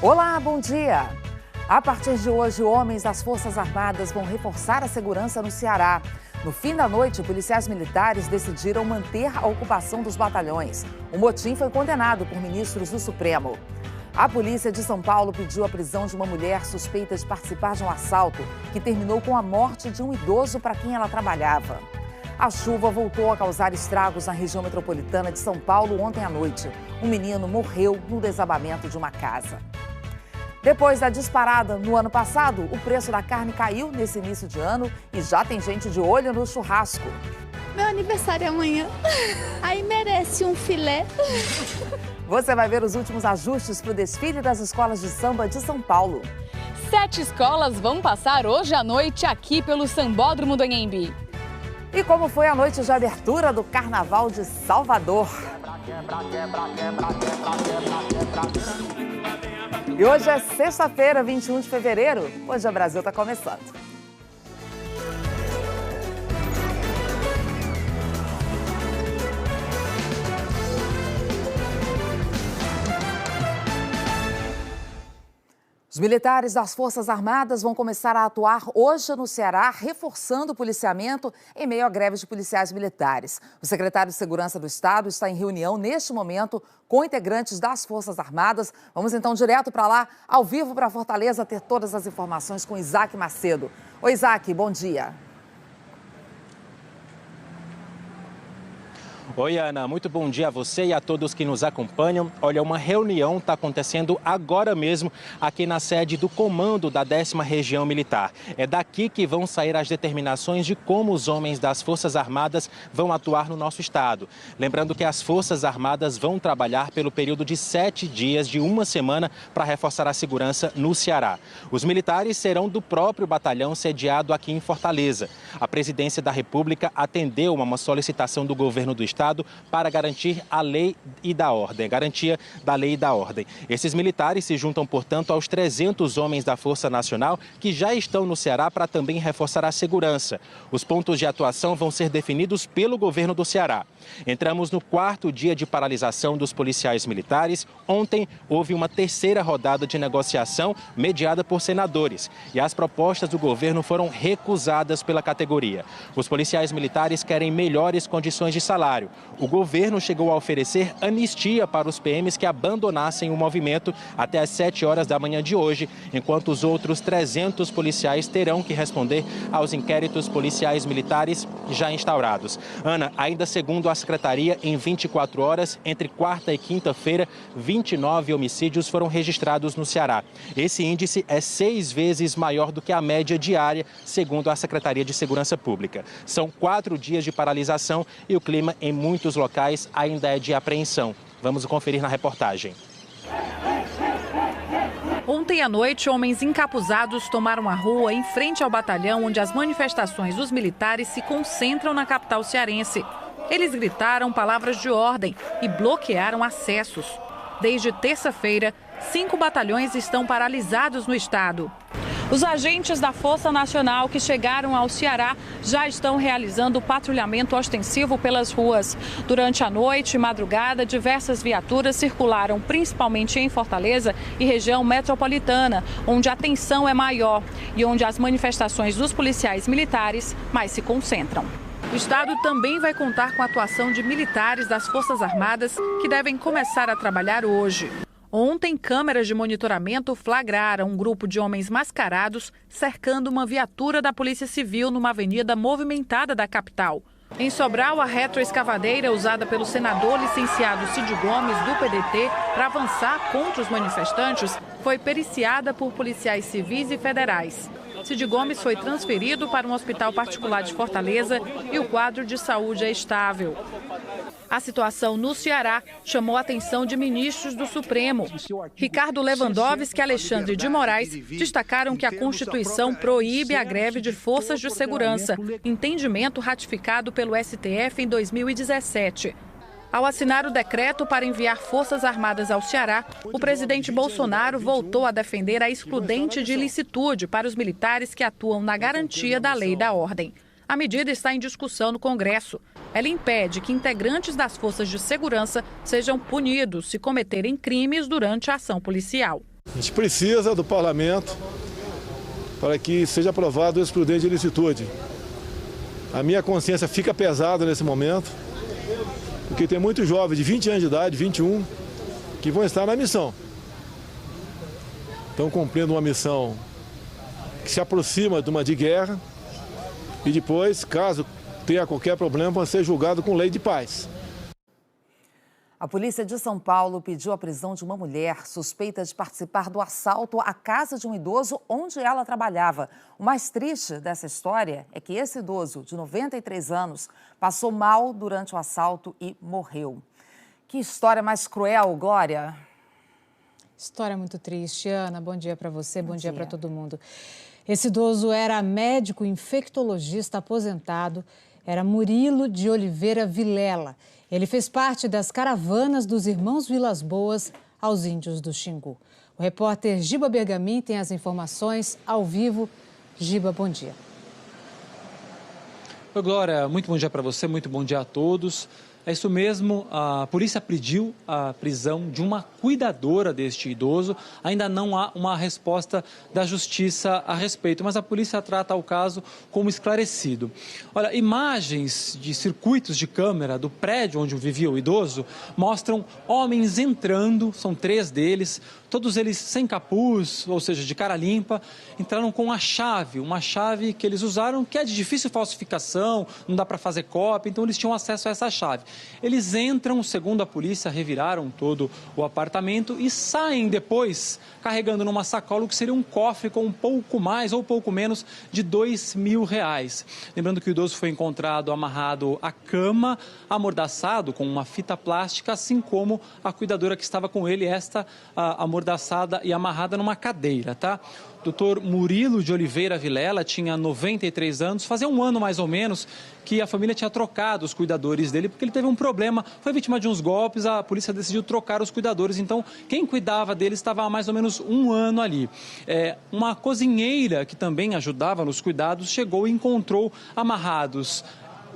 Olá, bom dia! A partir de hoje, homens das Forças Armadas vão reforçar a segurança no Ceará. No fim da noite, policiais militares decidiram manter a ocupação dos batalhões. O motim foi condenado por ministros do Supremo. A polícia de São Paulo pediu a prisão de uma mulher suspeita de participar de um assalto que terminou com a morte de um idoso para quem ela trabalhava. A chuva voltou a causar estragos na região metropolitana de São Paulo ontem à noite. Um menino morreu no desabamento de uma casa. Depois da disparada no ano passado, o preço da carne caiu nesse início de ano e já tem gente de olho no churrasco. Meu aniversário é amanhã, aí merece um filé. Você vai ver os últimos ajustes para o desfile das escolas de samba de São Paulo. 7 escolas vão passar hoje à noite aqui pelo Sambódromo do Anhembi. E como foi a noite de abertura do Carnaval de Salvador? E hoje é sexta-feira, 21 de fevereiro. Hoje o Brasil está começando. Os militares das Forças Armadas vão começar a atuar hoje no Ceará, reforçando o policiamento em meio à greve de policiais militares. O secretário de Segurança do Estado está em reunião neste momento com integrantes das Forças Armadas. Vamos então direto para lá, ao vivo para Fortaleza, ter todas as informações com Isaac Macedo. Oi, Isaac, bom dia. Oi, Ana, muito bom dia a você e a todos que nos acompanham. Olha, uma reunião está acontecendo agora mesmo aqui na sede do comando da 10ª Região Militar. É daqui que vão sair as determinações de como os homens das Forças Armadas vão atuar no nosso estado. Lembrando que as Forças Armadas vão trabalhar pelo período de 7 dias, de uma semana, para reforçar a segurança no Ceará. Os militares serão do próprio batalhão sediado aqui em Fortaleza. A Presidência da República atendeu a uma solicitação do governo do estado para garantir a lei e da ordem, garantia da lei e da ordem. Esses militares se juntam, portanto, aos 300 homens da Força Nacional que já estão no Ceará para também reforçar a segurança. Os pontos de atuação vão ser definidos pelo governo do Ceará. Entramos no 4º dia de paralisação dos policiais militares. Ontem houve uma 3ª rodada de negociação mediada por senadores e as propostas do governo foram recusadas pela categoria. Os policiais militares querem melhores condições de salário. O governo chegou a oferecer anistia para os PMs que abandonassem o movimento até às 7 horas da manhã de hoje, enquanto os outros 300 policiais terão que responder aos inquéritos policiais militares já instaurados. Ana, ainda segundo a Secretaria, em 24 horas, entre quarta e quinta-feira, 29 homicídios foram registrados no Ceará. Esse índice é 6 vezes maior do que a média diária, segundo a Secretaria de Segurança Pública. São 4 dias de paralisação e o clima em muitos locais ainda é de apreensão. Vamos conferir na reportagem. Ontem à noite, homens encapuzados tomaram a rua em frente ao batalhão onde as manifestações dos militares se concentram na capital cearense. Eles gritaram palavras de ordem e bloquearam acessos. Desde terça-feira, 5 batalhões estão paralisados no estado. Os agentes da Força Nacional que chegaram ao Ceará já estão realizando patrulhamento ostensivo pelas ruas. Durante a noite e madrugada, diversas viaturas circularam principalmente em Fortaleza e região metropolitana, onde a tensão é maior e onde as manifestações dos policiais militares mais se concentram. O estado também vai contar com a atuação de militares das Forças Armadas que devem começar a trabalhar hoje. Ontem, câmeras de monitoramento flagraram um grupo de homens mascarados cercando uma viatura da Polícia Civil numa avenida movimentada da capital. Em Sobral, a retroescavadeira usada pelo senador licenciado Cid Gomes, do PDT, para avançar contra os manifestantes, foi periciada por policiais civis e federais. Cid Gomes foi transferido para um hospital particular de Fortaleza e o quadro de saúde é estável. A situação no Ceará chamou a atenção de ministros do Supremo. Ricardo Lewandowski e Alexandre de Moraes destacaram que a Constituição proíbe a greve de forças de segurança, entendimento ratificado pelo STF em 2017. Ao assinar o decreto para enviar Forças Armadas ao Ceará, o presidente Bolsonaro voltou a defender a excludente de ilicitude para os militares que atuam na garantia da lei e da ordem. A medida está em discussão no Congresso. Ela impede que integrantes das forças de segurança sejam punidos se cometerem crimes durante a ação policial. A gente precisa do parlamento para que seja aprovado o excludente de ilicitude. A minha consciência fica pesada nesse momento, porque tem muitos jovens de 20 anos de idade, 21, que vão estar na missão. Estão cumprindo uma missão que se aproxima de uma de guerra e depois, caso tenha qualquer problema, vão ser julgados com lei de paz. A polícia de São Paulo pediu a prisão de uma mulher suspeita de participar do assalto à casa de um idoso onde ela trabalhava. O mais triste dessa história é que esse idoso, de 93 anos, passou mal durante o assalto e morreu. Que história mais cruel, Glória! História muito triste. Ana, bom dia para você, bom dia para todo mundo. Esse idoso era médico infectologista aposentado, era Murilo de Oliveira Vilela. Ele fez parte das caravanas dos Irmãos Vilas Boas aos índios do Xingu. O repórter Giba Bergamin tem as informações ao vivo. Giba, bom dia. Oi, Glória, muito bom dia para você, muito bom dia a todos. É isso mesmo, a polícia pediu a prisão de uma cuidadora deste idoso. Ainda não há uma resposta da justiça a respeito, mas a polícia trata o caso como esclarecido. Olha, imagens de circuitos de câmera do prédio onde vivia o idoso mostram homens entrando, são 3 deles, todos eles sem capuz, ou seja, de cara limpa, entraram com uma chave que eles usaram, que é de difícil falsificação, não dá para fazer cópia, então eles tinham acesso a essa chave. Eles entram, segundo a polícia, reviraram todo o apartamento e saem depois carregando numa sacola o que seria um cofre com um pouco mais ou pouco menos de R$2.000. Lembrando que o idoso foi encontrado amarrado à cama, amordaçado com uma fita plástica, assim como a cuidadora que estava com ele, esta amordaçada e amarrada numa cadeira, tá? Dr. Murilo de Oliveira Vilela tinha 93 anos, fazia um ano mais ou menos que a família tinha trocado os cuidadores dele porque ele teve um problema, foi vítima de uns golpes, a polícia decidiu trocar os cuidadores, então quem cuidava dele estava há mais ou menos um ano ali. Uma cozinheira que também ajudava nos cuidados chegou e encontrou amarrados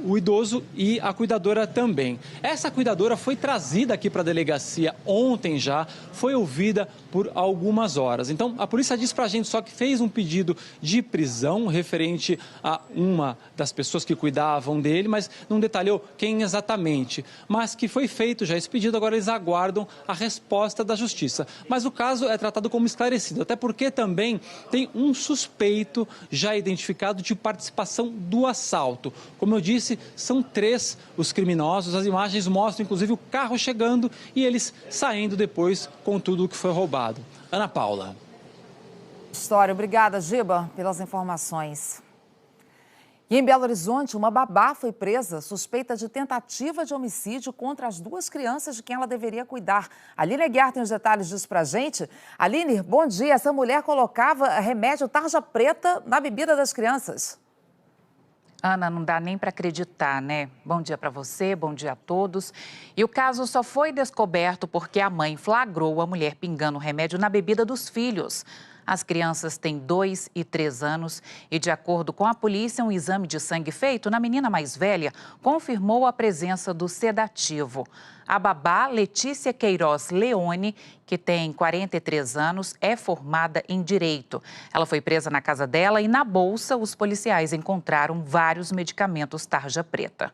o idoso e a cuidadora também. Essa cuidadora foi trazida aqui para a delegacia ontem já, foi ouvida por algumas horas. Então, a polícia disse para a gente só que fez um pedido de prisão referente a uma das pessoas que cuidavam dele, mas não detalhou quem exatamente. Mas que foi feito já esse pedido, agora eles aguardam a resposta da justiça. Mas o caso é tratado como esclarecido, até porque também tem um suspeito já identificado de participação do assalto. Como eu disse, são 3 os criminosos, as imagens mostram inclusive o carro chegando e eles saindo depois com tudo o que foi roubado. Ana Paula. História. Obrigada, Giba, pelas informações. E em Belo Horizonte, uma babá foi presa suspeita de tentativa de homicídio contra as 2 crianças de quem ela deveria cuidar. Aline Aguiar tem os detalhes disso pra gente. Aline, bom dia. Essa mulher colocava remédio tarja preta na bebida das crianças. Ana, não dá nem para acreditar, né? Bom dia para você, bom dia a todos. E o caso só foi descoberto porque a mãe flagrou a mulher pingando remédio na bebida dos filhos. As crianças têm 2 e 3 anos e, de acordo com a polícia, um exame de sangue feito na menina mais velha confirmou a presença do sedativo. A babá Letícia Queiroz Leone, que tem 43 anos, é formada em Direito. Ela foi presa na casa dela e na bolsa os policiais encontraram vários medicamentos tarja preta.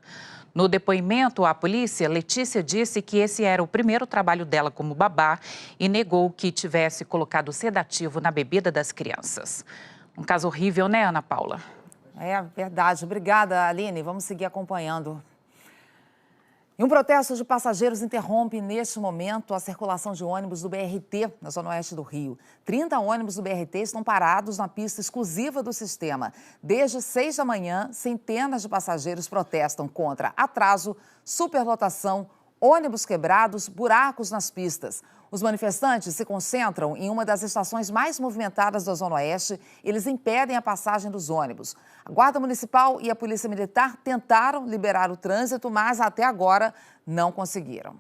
No depoimento à polícia, Letícia disse que esse era o primeiro trabalho dela como babá e negou que tivesse colocado sedativo na bebida das crianças. Um caso horrível, né, Ana Paula? É verdade. Obrigada, Aline. Vamos seguir acompanhando. E um protesto de passageiros interrompe, neste momento, a circulação de ônibus do BRT na zona oeste do Rio. 30 ônibus do BRT estão parados na pista exclusiva do sistema. Desde 6 da manhã, centenas de passageiros protestam contra atraso, superlotação, ônibus quebrados, buracos nas pistas. Os manifestantes se concentram em uma das estações mais movimentadas da Zona Oeste. Eles impedem a passagem dos ônibus. A Guarda Municipal e a Polícia Militar tentaram liberar o trânsito, mas até agora não conseguiram.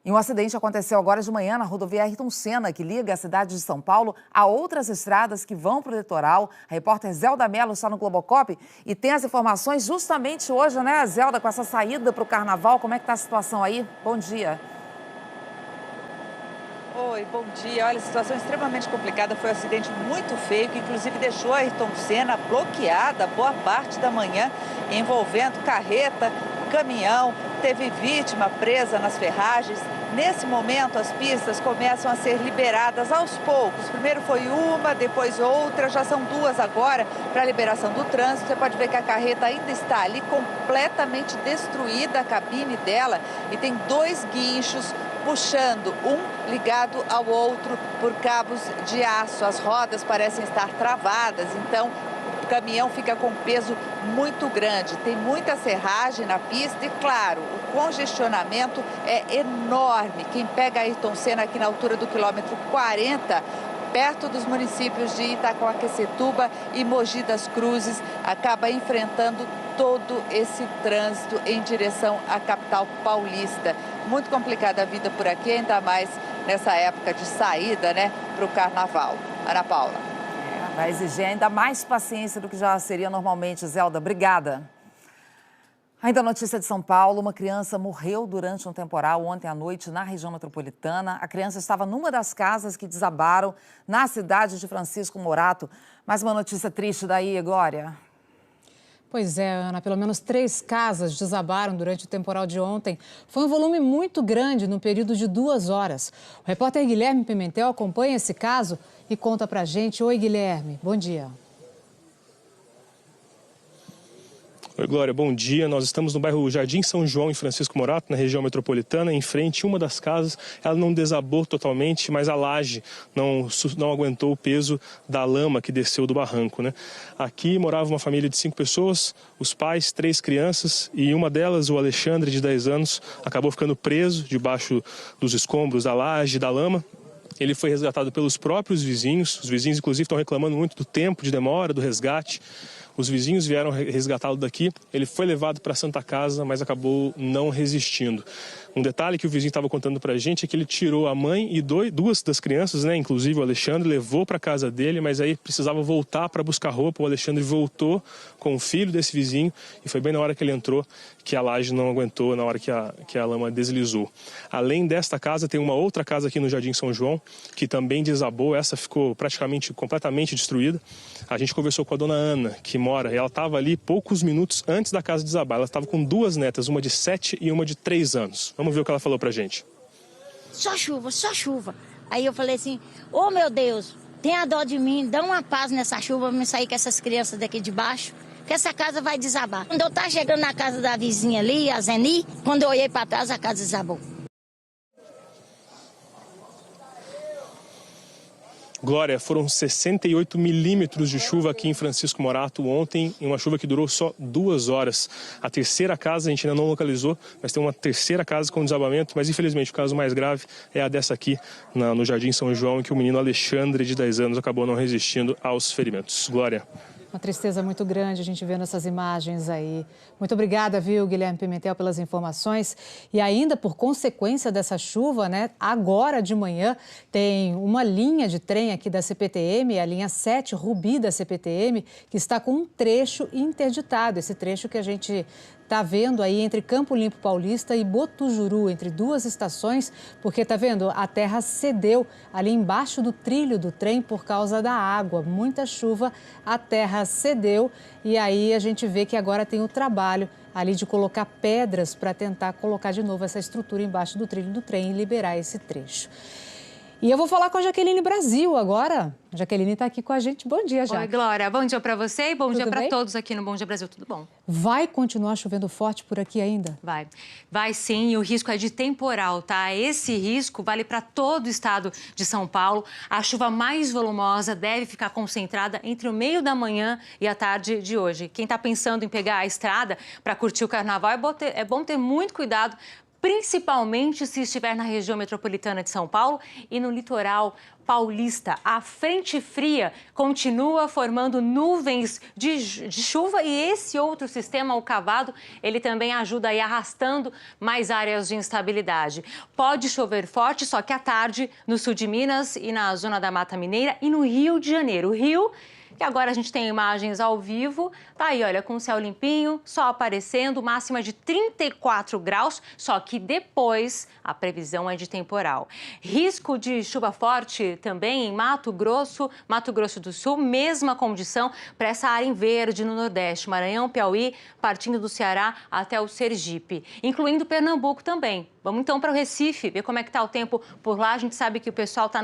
E um acidente aconteceu agora de manhã na rodovia Ayrton Senna, que liga a cidade de São Paulo a outras estradas que vão para o litoral. A repórter Zelda Mello está no Globocop e tem as informações justamente hoje, né, Zelda, com essa saída para o Carnaval. Como é que está a situação aí? Bom dia. Oi, bom dia. Olha, a situação extremamente complicada. Foi um acidente muito feio, que inclusive deixou a Ayrton Senna bloqueada boa parte da manhã, envolvendo carreta, caminhão. Teve vítima presa nas ferragens. Nesse momento, as pistas começam a ser liberadas aos poucos. Primeiro foi uma, depois outra, já são duas agora para a liberação do trânsito. Você pode ver que a carreta ainda está ali completamente destruída, a cabine dela, e tem 2 guinchos puxando, um ligado ao outro por cabos de aço. As rodas parecem estar travadas, então o caminhão fica com peso muito grande. Tem muita serragem na pista e, claro, o congestionamento é enorme. Quem pega Ayrton Senna aqui na altura do quilômetro 40, perto dos municípios de Itacoaquecetuba e Mogi das Cruzes, acaba enfrentando todo esse trânsito em direção à capital paulista. Muito complicada a vida por aqui, ainda mais nessa época de saída, né, para o carnaval. Ana Paula. Vai exigir ainda mais paciência do que já seria normalmente, Zelda. Obrigada. Ainda notícia de São Paulo, uma criança morreu durante um temporal ontem à noite na região metropolitana. A criança estava numa das casas que desabaram na cidade de Francisco Morato. Mais uma notícia triste daí, Glória. Pois é, Ana, pelo menos 3 casas desabaram durante o temporal de ontem. Foi um volume muito grande no período de 2 horas. O repórter Guilherme Pimentel acompanha esse caso e conta pra gente. Oi, Guilherme, bom dia. Oi, Glória, bom dia. Nós estamos no bairro Jardim São João, em Francisco Morato, na região metropolitana. Em frente, uma das casas, ela não desabou totalmente, mas a laje não aguentou o peso da lama que desceu do barranco, né? Aqui morava uma família de 5 pessoas, os pais, 3 crianças, e uma delas, o Alexandre, de 10 anos, acabou ficando preso debaixo dos escombros da laje, da lama. Ele foi resgatado pelos próprios vizinhos. Os vizinhos, inclusive, estão reclamando muito do tempo de demora, do resgate. Os vizinhos vieram resgatá-lo daqui. Ele foi levado para a Santa Casa, mas acabou não resistindo. Um detalhe que o vizinho estava contando para a gente é que ele tirou a mãe e 2 das crianças, né, inclusive o Alexandre, levou para a casa dele, mas aí precisava voltar para buscar roupa. O Alexandre voltou com o filho desse vizinho e foi bem na hora que ele entrou que a laje não aguentou, na hora que a lama deslizou. Além desta casa, tem uma outra casa aqui no Jardim São João que também desabou. Essa ficou praticamente completamente destruída. A gente conversou com a dona Ana, que mora, ela estava ali poucos minutos antes da casa desabar. Ela estava com 2 netas, uma de 7 e uma de 3 anos. Vamos ver o que ela falou pra gente. Só chuva, só chuva. Aí eu falei assim, ô meu Deus, tenha dó de mim, dá uma paz nessa chuva pra me sair com essas crianças daqui de baixo, que essa casa vai desabar. Quando eu tava chegando na casa da vizinha ali, a Zeni, quando eu olhei pra trás, a casa desabou. Glória, foram 68 milímetros de chuva aqui em Francisco Morato ontem, em uma chuva que durou só 2 horas. A terceira casa a gente ainda não localizou, mas tem uma terceira casa com desabamento, mas infelizmente o caso mais grave é a dessa aqui, no Jardim São João, em que o menino Alexandre, de 10 anos, acabou não resistindo aos ferimentos. Glória. Uma tristeza muito grande a gente vendo essas imagens aí. Muito obrigada, viu, Guilherme Pimentel, pelas informações. E ainda por consequência dessa chuva, né, agora de manhã tem uma linha de trem aqui da CPTM, a linha 7 Rubi da CPTM, que está com um trecho interditado. Esse trecho que a gente está vendo aí entre Campo Limpo Paulista e Botujuru, entre 2 estações, porque tá vendo, a terra cedeu ali embaixo do trilho do trem por causa da água. Muita chuva, a terra cedeu e aí a gente vê que agora tem o trabalho ali de colocar pedras para tentar colocar de novo essa estrutura embaixo do trilho do trem e liberar esse trecho. E eu vou falar com a Jaqueline Brasil agora. A Jaqueline está aqui com a gente. Bom dia, Jaque. Oi, Glória. Bom dia para você e bom dia para todos aqui no Bom Dia Brasil. Tudo bom? Vai continuar chovendo forte por aqui ainda? Vai. Vai sim, e o risco é de temporal, tá? Esse risco vale para todo o estado de São Paulo. A chuva mais volumosa deve ficar concentrada entre o meio da manhã e a tarde de hoje. Quem está pensando em pegar a estrada para curtir o carnaval, é bom ter muito cuidado, principalmente se estiver na região metropolitana de São Paulo e no litoral paulista. A frente fria continua formando nuvens de chuva e esse outro sistema, o cavado, ele também ajuda aí arrastando mais áreas de instabilidade. Pode chover forte, só que à tarde no sul de Minas e na zona da Mata Mineira e no Rio de Janeiro. O Rio que agora a gente tem imagens ao vivo. Tá aí, olha, com o céu limpinho, sol aparecendo, máxima de 34 graus, só que depois a previsão é de temporal. Risco de chuva forte também em Mato Grosso do Sul, mesma condição para essa área em verde no Nordeste, Maranhão, Piauí, partindo do Ceará até o Sergipe, incluindo Pernambuco também. Vamos então para o Recife, ver como é que está o tempo por lá. A gente sabe que o pessoal está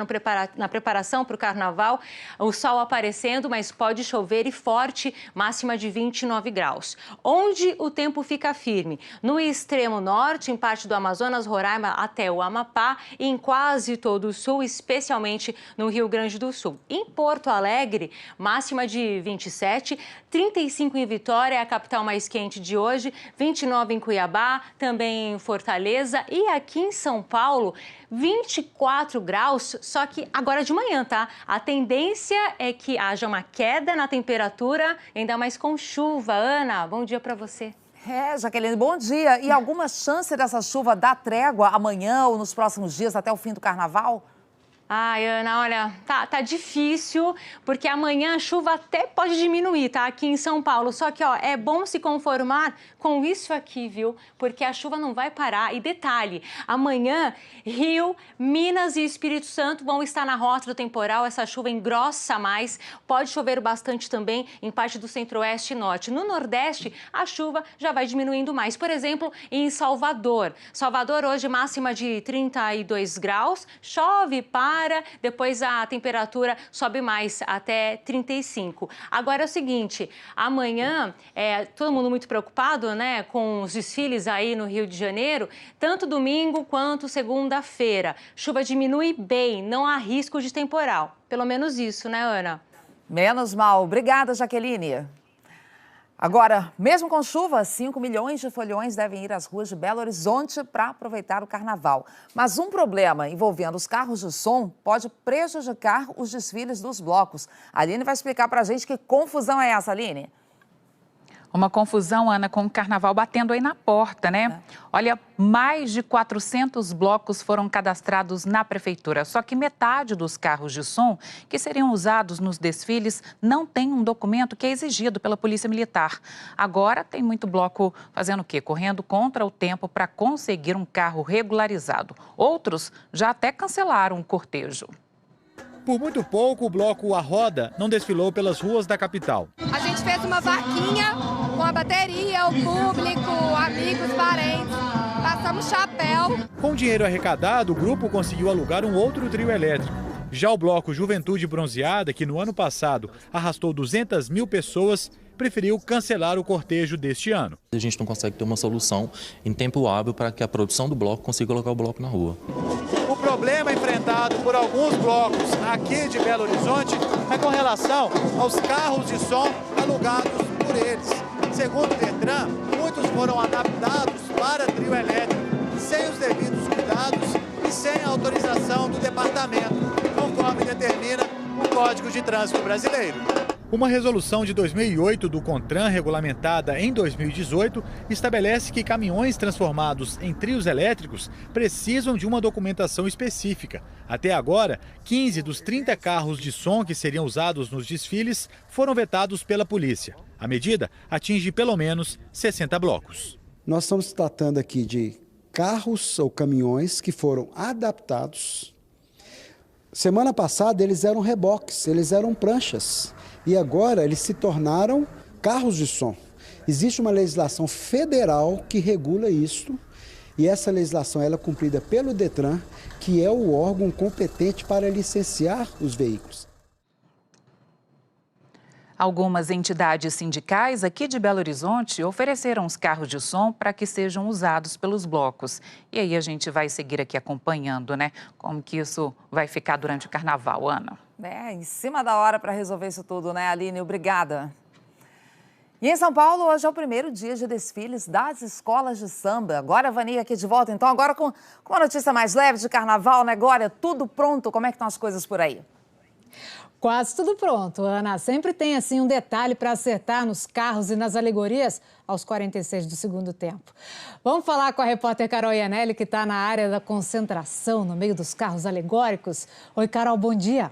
na preparação para o Carnaval. O sol aparecendo, mas pode chover e forte, máxima de 29 graus. Onde o tempo fica firme? No extremo norte, em parte do Amazonas, Roraima até o Amapá e em quase todo o sul, especialmente no Rio Grande do Sul. Em Porto Alegre, máxima de 27, 35 em Vitória, a capital mais quente de hoje, 29 em Cuiabá, também em Fortaleza. E aqui em São Paulo, 24 graus, só que agora de manhã, tá? A tendência é que haja uma queda na temperatura, ainda mais com chuva. Ana, bom dia para você. Jaqueline, bom dia. E alguma chance dessa chuva dar trégua amanhã ou nos próximos dias até o fim do Carnaval? Ai, Ana, olha, tá difícil, porque amanhã a chuva até pode diminuir, tá? Aqui em São Paulo. Só que, ó, é bom se conformar com isso aqui, viu? Porque a chuva não vai parar. E detalhe, amanhã, Rio, Minas e Espírito Santo vão estar na rota do temporal. Essa chuva engrossa mais. Pode chover bastante também em parte do centro-oeste e norte. No nordeste, a chuva já vai diminuindo mais. Por exemplo, em Salvador. Salvador, hoje, máxima de 32 graus. Chove, depois a temperatura sobe mais, até 35. Agora é o seguinte, amanhã, todo mundo muito preocupado, né, com os desfiles aí no Rio de Janeiro, tanto domingo quanto segunda-feira. Chuva diminui bem, não há risco de temporal. Pelo menos isso, né, Ana? Menos mal. Obrigada, Jaqueline. Agora, mesmo com chuva, 5 milhões de foliões devem ir às ruas de Belo Horizonte para aproveitar o Carnaval. Mas um problema envolvendo os carros de som pode prejudicar os desfiles dos blocos. A Aline vai explicar para a gente que confusão é essa, Aline. Uma confusão, Ana, com o Carnaval batendo aí na porta, né? Olha, mais de 400 blocos foram cadastrados na prefeitura. Só que metade dos carros de som que seriam usados nos desfiles não tem um documento que é exigido pela Polícia Militar. Agora tem muito bloco fazendo o quê? Correndo contra o tempo para conseguir um carro regularizado. Outros já até cancelaram o cortejo. Por muito pouco, o bloco A Roda não desfilou pelas ruas da capital. A gente fez uma vaquinha com a bateria, o público, amigos, parentes. Passamos chapéu. Com o dinheiro arrecadado, o grupo conseguiu alugar um outro trio elétrico. Já o bloco Juventude Bronzeada, que no ano passado arrastou 200 mil pessoas, preferiu cancelar o cortejo deste ano. A gente não consegue ter uma solução em tempo hábil para que a produção do bloco consiga colocar o bloco na rua. O problema enfrentado por alguns blocos aqui de Belo Horizonte é com relação aos carros de som alugados por eles. Segundo o Detran, muitos foram adaptados para trio elétrico sem os devidos cuidados e sem a autorização do departamento, conforme determina o Código de Trânsito Brasileiro. Uma resolução de 2008 do CONTRAN, regulamentada em 2018, estabelece que caminhões transformados em trios elétricos precisam de uma documentação específica. Até agora, 15 dos 30 carros de som que seriam usados nos desfiles foram vetados pela polícia. A medida atinge pelo menos 60 blocos. Nós estamos tratando aqui de carros ou caminhões que foram adaptados. Semana passada eles eram reboques, eles eram pranchas. E agora eles se tornaram carros de som. Existe uma legislação federal que regula isso, e essa legislação ela é cumprida pelo Detran, que é o órgão competente para licenciar os veículos. Algumas entidades sindicais aqui de Belo Horizonte ofereceram os carros de som para que sejam usados pelos blocos. E aí a gente vai seguir aqui acompanhando, né? Como que isso vai ficar durante o Carnaval, Ana. Em cima da hora para resolver isso tudo, né, Aline? Obrigada. E em São Paulo, hoje é o primeiro dia de desfiles das escolas de samba. Agora, Vani, aqui de volta, então, agora com uma notícia mais leve de Carnaval, né? Glória, tudo pronto? Como é que estão as coisas por aí? Quase tudo pronto, Ana. Sempre tem, assim, um detalhe para acertar nos carros e nas alegorias aos 46 do segundo tempo. Vamos falar com a repórter Carol Iannelli, que está na área da concentração, no meio dos carros alegóricos. Oi, Carol, bom dia.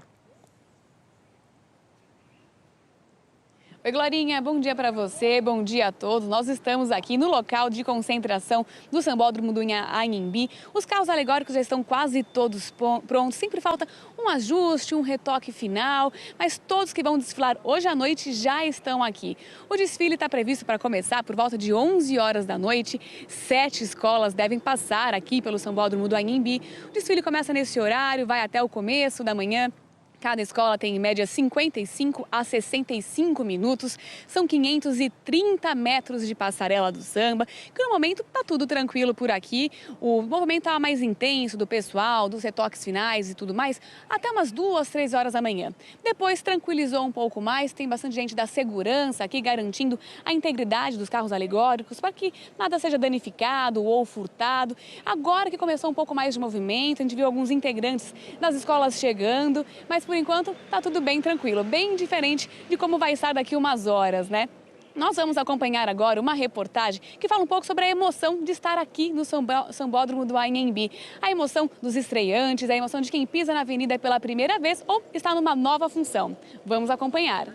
Oi, Glorinha, bom dia para você, bom dia a todos. Nós estamos aqui no local de concentração do Sambódromo do Anhembi. Os carros alegóricos já estão quase todos prontos, sempre falta um ajuste, um retoque final, mas todos que vão desfilar hoje à noite já estão aqui. O desfile está previsto para começar por volta de 11 horas da noite. 7 escolas devem passar aqui pelo Sambódromo do Anhembi. O desfile começa nesse horário, vai até o começo da manhã. Cada escola tem em média 55 a 65 minutos, são 530 metros de passarela do samba, que no momento está tudo tranquilo por aqui. O movimento está mais intenso do pessoal, dos retoques finais e tudo mais, até umas 2, 3 horas da manhã. Depois tranquilizou um pouco mais, tem bastante gente da segurança aqui garantindo a integridade dos carros alegóricos para que nada seja danificado ou furtado. Agora que começou um pouco mais de movimento, a gente viu alguns integrantes das escolas chegando, mas por enquanto está tudo bem tranquilo, bem diferente de como vai estar daqui umas horas, né? Nós vamos acompanhar agora uma reportagem que fala um pouco sobre a emoção de estar aqui no Sambódromo do Anhembi. A emoção dos estreantes, a emoção de quem pisa na avenida pela primeira vez ou está numa nova função. Vamos acompanhar.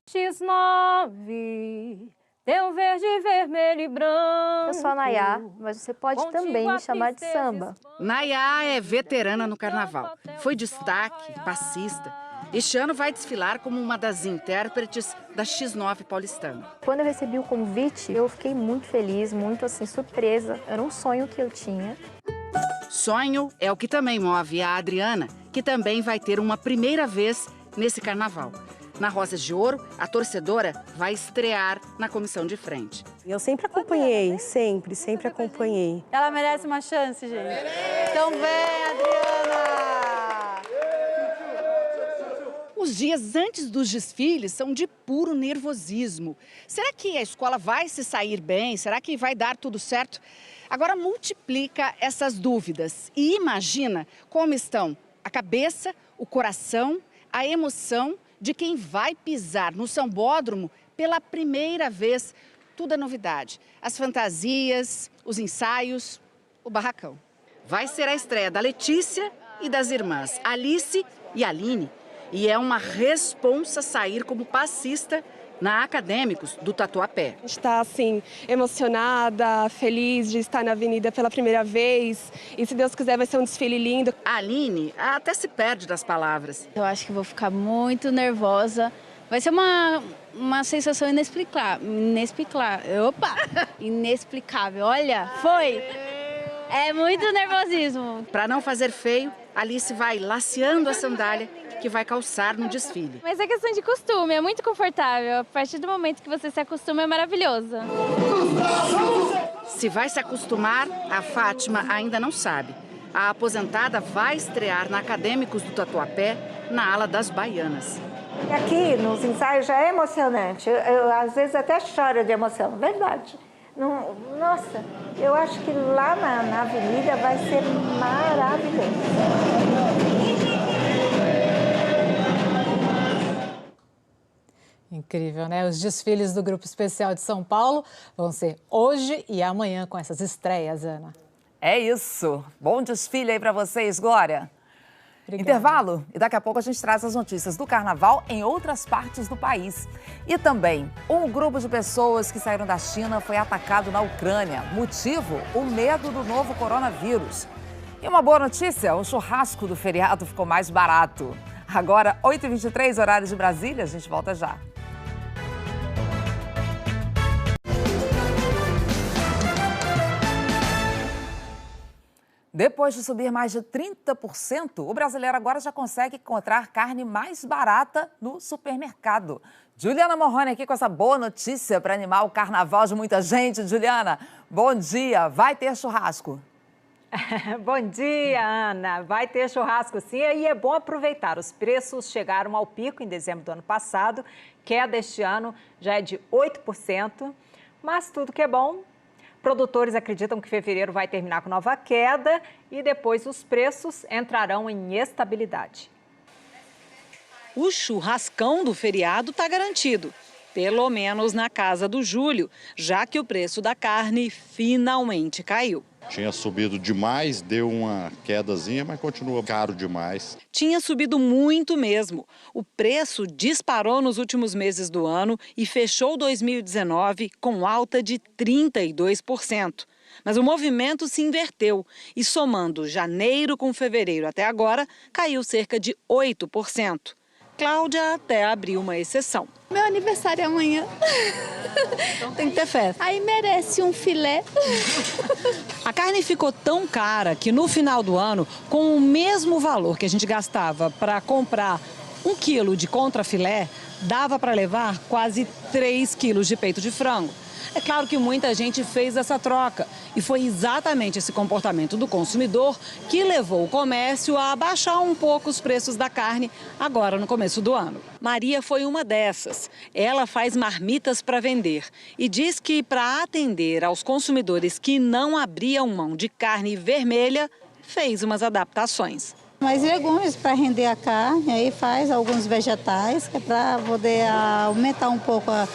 X9... Tem um verde, vermelho e branco. Eu sou a Nayá, mas você pode também me chamar de samba. Nayá é veterana no carnaval. Foi destaque, passista. Este ano vai desfilar como uma das intérpretes da X9 paulistana. Quando eu recebi o convite, eu fiquei muito feliz, muito assim, surpresa. Era um sonho que eu tinha. Sonho é o que também move a Adriana, que também vai ter uma primeira vez nesse carnaval. Na Rosas de Ouro, a torcedora vai estrear na comissão de frente. Eu sempre acompanhei, sempre acompanhei. Ela merece uma chance, gente. Então vem, Adriana! Os dias antes dos desfiles são de puro nervosismo. Será que a escola vai se sair bem? Será que vai dar tudo certo? Agora multiplica essas dúvidas e imagina como estão a cabeça, o coração, a emoção de quem vai pisar no Sambódromo pela primeira vez. Tudo é novidade. As fantasias, os ensaios, o barracão. Vai ser a estreia da Letícia e das irmãs Alice e Aline. E é uma responsa sair como passista na Acadêmicos do Tatuapé. Está, assim, emocionada, feliz de estar na avenida pela primeira vez. E, se Deus quiser, vai ser um desfile lindo. A Aline até se perde das palavras. Eu acho que vou ficar muito nervosa. Vai ser uma sensação inexplicável. Olha, foi. É muito nervosismo. Para não fazer feio, Alice vai laceando a sandália que vai calçar no desfile. Mas é questão de costume, é muito confortável. A partir do momento que você se acostuma, é maravilhoso. Se vai se acostumar, a Fátima ainda não sabe. A aposentada vai estrear na Acadêmicos do Tatuapé, na ala das baianas. Aqui, nos ensaios, já é emocionante. Eu às vezes até choro de emoção, verdade. Não, nossa, eu acho que lá na avenida vai ser maravilhoso. Incrível, né? Os desfiles do Grupo Especial de São Paulo vão ser hoje e amanhã com essas estreias, Ana. É isso. Bom desfile aí para vocês, Glória. Obrigada. Intervalo e daqui a pouco a gente traz as notícias do carnaval em outras partes do país. E também, um grupo de pessoas que saíram da China foi atacado na Ucrânia. Motivo? O medo do novo coronavírus. E uma boa notícia, o churrasco do feriado ficou mais barato. Agora, 8h23, horário de Brasília, a gente volta já. Depois de subir mais de 30%, o brasileiro agora já consegue encontrar carne mais barata no supermercado. Juliana Morrone aqui com essa boa notícia para animar o carnaval de muita gente. Juliana, bom dia. Vai ter churrasco? Bom dia, Ana. Vai ter churrasco sim e é bom aproveitar. Os preços chegaram ao pico em dezembro do ano passado. Queda este ano já é de 8%, mas tudo que é bom. Produtores acreditam que fevereiro vai terminar com nova queda e depois os preços entrarão em estabilidade. O churrascão do feriado está garantido, pelo menos na casa do Júlio, já que o preço da carne finalmente caiu. Tinha subido demais, deu uma quedazinha, mas continua caro demais. Tinha subido muito mesmo. O preço disparou nos últimos meses do ano e fechou 2019 com alta de 32%. Mas o movimento se inverteu e, somando janeiro com fevereiro até agora, caiu cerca de 8%. Cláudia até abriu uma exceção. Meu aniversário é amanhã. Então tem que ter festa. Aí merece um filé. A carne ficou tão cara que no final do ano, com o mesmo valor que a gente gastava para comprar 1 quilo de contrafilé, dava para levar quase 3 quilos de peito de frango. É claro que muita gente fez essa troca e foi exatamente esse comportamento do consumidor que levou o comércio a abaixar um pouco os preços da carne agora no começo do ano. Maria foi uma dessas. Ela faz marmitas para vender e diz que para atender aos consumidores que não abriam mão de carne vermelha, fez umas adaptações. Mais legumes para render a carne, aí faz alguns vegetais, que é para poder aumentar um pouco a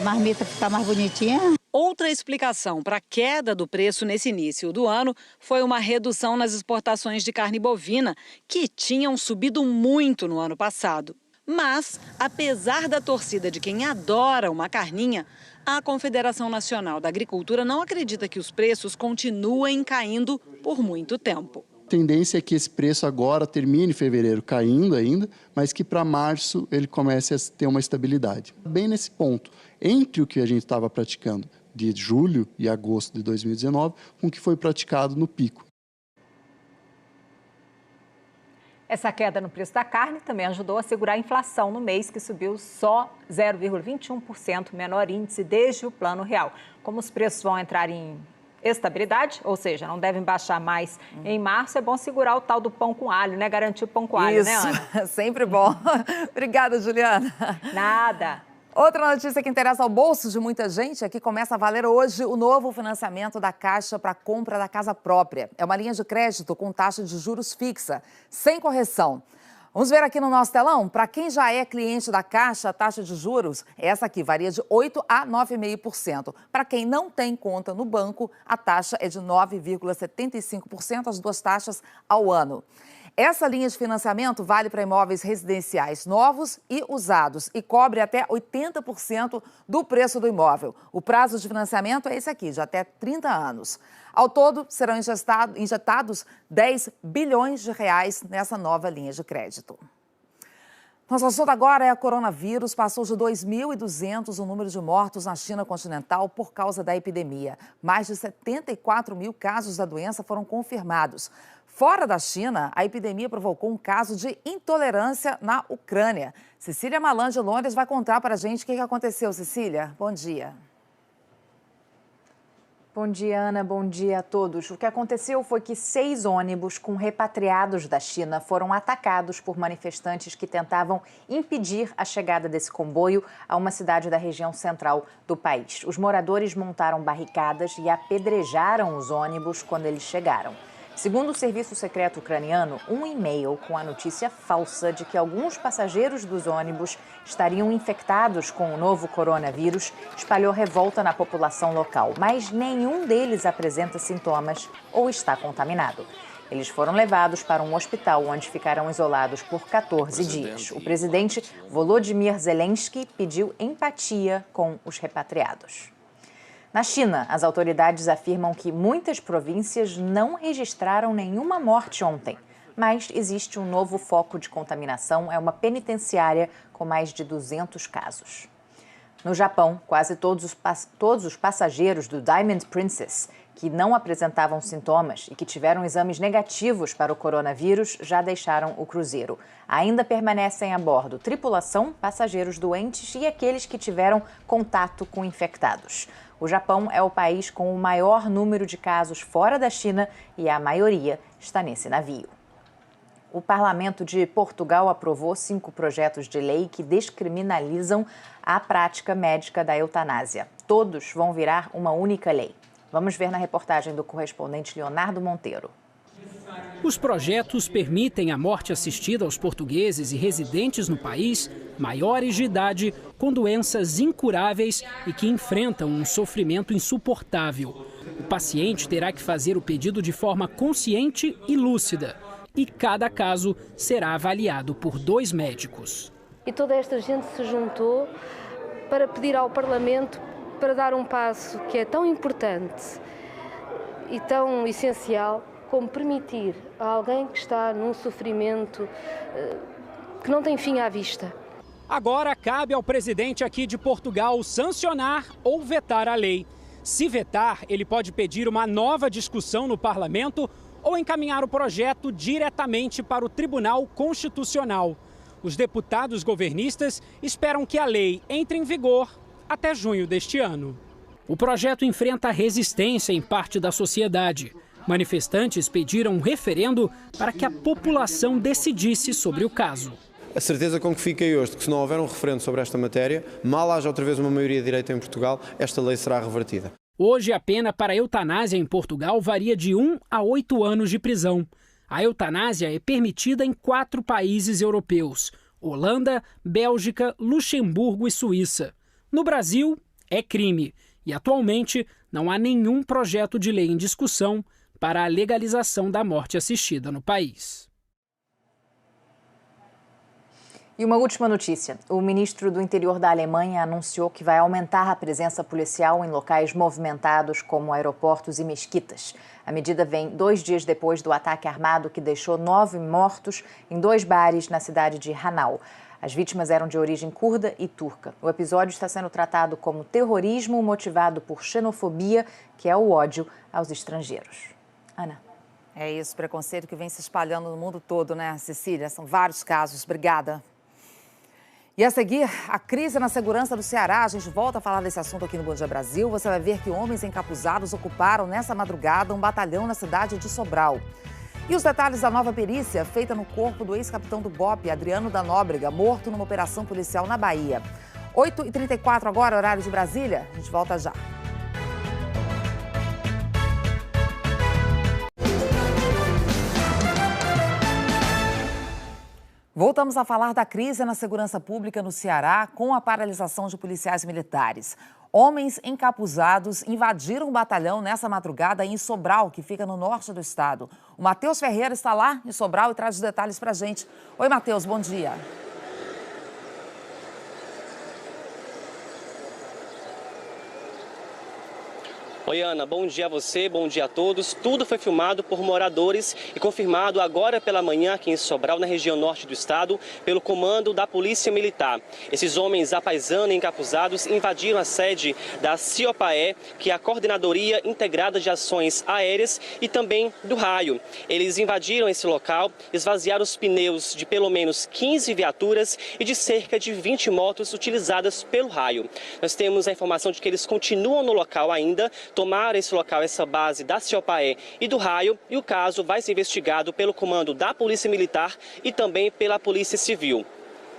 marmita, ficar mais bonitinha. Outra explicação para a queda do preço nesse início do ano foi uma redução nas exportações de carne bovina, que tinham subido muito no ano passado. Mas, apesar da torcida de quem adora uma carninha, a Confederação Nacional da Agricultura não acredita que os preços continuem caindo por muito tempo. A tendência é que esse preço agora termine em fevereiro caindo ainda, mas que para março ele comece a ter uma estabilidade. Bem nesse ponto, entre o que a gente estava praticando de julho e agosto de 2019, com o que foi praticado no pico. Essa queda no preço da carne também ajudou a segurar a inflação no mês, que subiu só 0,21%, menor índice desde o Plano Real. Como os preços vão entrar em estabilidade, ou seja, não devem baixar mais em março, é bom segurar o tal do pão com alho, né? Garantir o pão com alho, né, Ana? Sempre bom. Obrigada, Juliana. Nada. Outra notícia que interessa ao bolso de muita gente é que começa a valer hoje o novo financiamento da Caixa para a compra da casa própria. É uma linha de crédito com taxa de juros fixa, sem correção. Vamos ver aqui no nosso telão? Para quem já é cliente da Caixa, a taxa de juros, essa aqui varia de 8% a 9,5%. Para quem não tem conta no banco, a taxa é de 9,75%, as duas taxas ao ano. Essa linha de financiamento vale para imóveis residenciais novos e usados e cobre até 80% do preço do imóvel. O prazo de financiamento é esse aqui, de até 30 anos. Ao todo, serão injetados 10 bilhões de reais nessa nova linha de crédito. Nosso assunto agora é o coronavírus. Passou de 2.200 o número de mortos na China continental por causa da epidemia. Mais de 74 mil casos da doença foram confirmados. Fora da China, a epidemia provocou um caso de intolerância na Ucrânia. Cecília Malan, de Londres, vai contar para a gente o que aconteceu. Cecília, bom dia. Bom dia, Ana. Bom dia a todos. O que aconteceu foi que 6 ônibus com repatriados da China foram atacados por manifestantes que tentavam impedir a chegada desse comboio a uma cidade da região central do país. Os moradores montaram barricadas e apedrejaram os ônibus quando eles chegaram. Segundo o serviço secreto ucraniano, um e-mail com a notícia falsa de que alguns passageiros dos ônibus estariam infectados com o novo coronavírus espalhou revolta na população local, mas nenhum deles apresenta sintomas ou está contaminado. Eles foram levados para um hospital onde ficarão isolados por 14 dias. O presidente Volodymyr Zelensky pediu empatia com os repatriados. Na China, as autoridades afirmam que muitas províncias não registraram nenhuma morte ontem, mas existe um novo foco de contaminação, é uma penitenciária com mais de 200 casos. No Japão, quase todos os passageiros do Diamond Princess, que não apresentavam sintomas e que tiveram exames negativos para o coronavírus, já deixaram o cruzeiro. Ainda permanecem a bordo tripulação, passageiros doentes e aqueles que tiveram contato com infectados. O Japão é o país com o maior número de casos fora da China e a maioria está nesse navio. O Parlamento de Portugal aprovou 5 projetos de lei que descriminalizam a prática médica da eutanásia. Todos vão virar uma única lei. Vamos ver na reportagem do correspondente Leonardo Monteiro. Os projetos permitem a morte assistida aos portugueses e residentes no país maiores de idade com doenças incuráveis e que enfrentam um sofrimento insuportável. O paciente terá que fazer o pedido de forma consciente e lúcida. E cada caso será avaliado por 2 médicos. E toda esta gente se juntou para pedir ao Parlamento para dar um passo que é tão importante e tão essencial como permitir a alguém que está num sofrimento que não tem fim à vista. Agora cabe ao presidente aqui de Portugal sancionar ou vetar a lei. Se vetar, ele pode pedir uma nova discussão no parlamento ou encaminhar o projeto diretamente para o Tribunal Constitucional. Os deputados governistas esperam que a lei entre em vigor até junho deste ano. O projeto enfrenta resistência em parte da sociedade. Manifestantes pediram um referendo para que a população decidisse sobre o caso. A certeza com que fiquei hoje de que se não houver um referendo sobre esta matéria, mal haja outra vez uma maioria de direita em Portugal, esta lei será revertida. Hoje a pena para a eutanásia em Portugal varia de 1 a 8 anos de prisão. A eutanásia é permitida em 4 países europeus: Holanda, Bélgica, Luxemburgo e Suíça. No Brasil, é crime e atualmente não há nenhum projeto de lei em discussão para a legalização da morte assistida no país. E uma última notícia. O ministro do Interior da Alemanha anunciou que vai aumentar a presença policial em locais movimentados como aeroportos e mesquitas. A medida vem 2 dias depois do ataque armado que deixou 9 mortos em 2 bares na cidade de Hanau. As vítimas eram de origem curda e turca. O episódio está sendo tratado como terrorismo motivado por xenofobia, que é o ódio aos estrangeiros. Ana. É isso, preconceito que vem se espalhando no mundo todo, né, Cecília? São vários casos. Obrigada. E a seguir, a crise na segurança do Ceará. A gente volta a falar desse assunto aqui no Bom Dia Brasil. Você vai ver que homens encapuzados ocuparam nessa madrugada um batalhão na cidade de Sobral. E os detalhes da nova perícia feita no corpo do ex-capitão do BOPE, Adriano da Nóbrega, morto numa operação policial na Bahia. 8h34 agora, horário de Brasília. A gente volta já. Voltamos a falar da crise na segurança pública no Ceará com a paralisação de policiais militares. Homens encapuzados invadiram um batalhão nessa madrugada em Sobral, que fica no norte do estado. O Matheus Ferreira está lá em Sobral e traz os detalhes para a gente. Oi, Matheus, bom dia. Oi, Ana, bom dia a você, bom dia a todos. Tudo foi filmado por moradores e confirmado agora pela manhã aqui em Sobral, na região norte do estado, pelo comando da Polícia Militar. Esses homens apaisando e encapuzados invadiram a sede da CIOPAE, que é a Coordenadoria Integrada de Ações Aéreas, e também do Raio. Eles invadiram esse local, esvaziaram os pneus de pelo menos 15 viaturas e de cerca de 20 motos utilizadas pelo Raio. Nós temos a informação de que eles continuam no local ainda, tomaram esse local, essa base da CIOPAE e do Raio, e o caso vai ser investigado pelo comando da Polícia Militar e também pela Polícia Civil.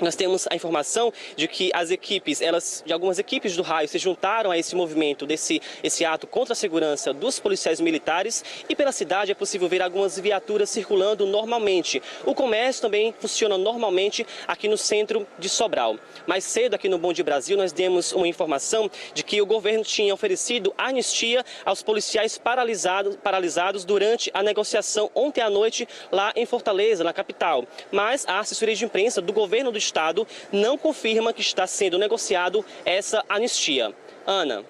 Nós temos a informação de que as equipes, de algumas equipes do Raio se juntaram a esse movimento, esse ato contra a segurança dos policiais militares, e pela cidade é possível ver algumas viaturas circulando normalmente. O comércio também funciona normalmente aqui no centro de Sobral. Mais cedo aqui no Bom Dia Brasil nós demos uma informação de que o governo tinha oferecido anistia aos policiais paralisados durante a negociação ontem à noite lá em Fortaleza, na capital. Mas a assessoria de imprensa do governo do Estado não confirma que está sendo negociado essa anistia. Ana.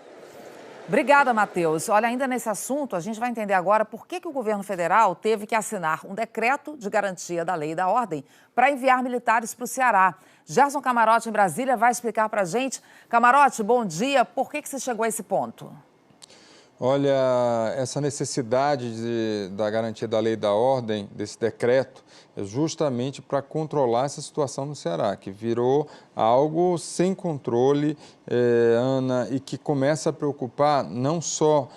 Obrigada, Matheus. Olha, ainda nesse assunto, a gente vai entender agora por que o governo federal teve que assinar um decreto de garantia da lei e da ordem para enviar militares para o Ceará. Gerson Camarote, em Brasília, vai explicar para a gente. Camarote, bom dia. Por que você chegou a esse ponto? Olha, essa necessidade da garantia da lei e da ordem, desse decreto, é justamente para controlar essa situação no Ceará, que virou algo sem controle, Ana, e que começa a preocupar não só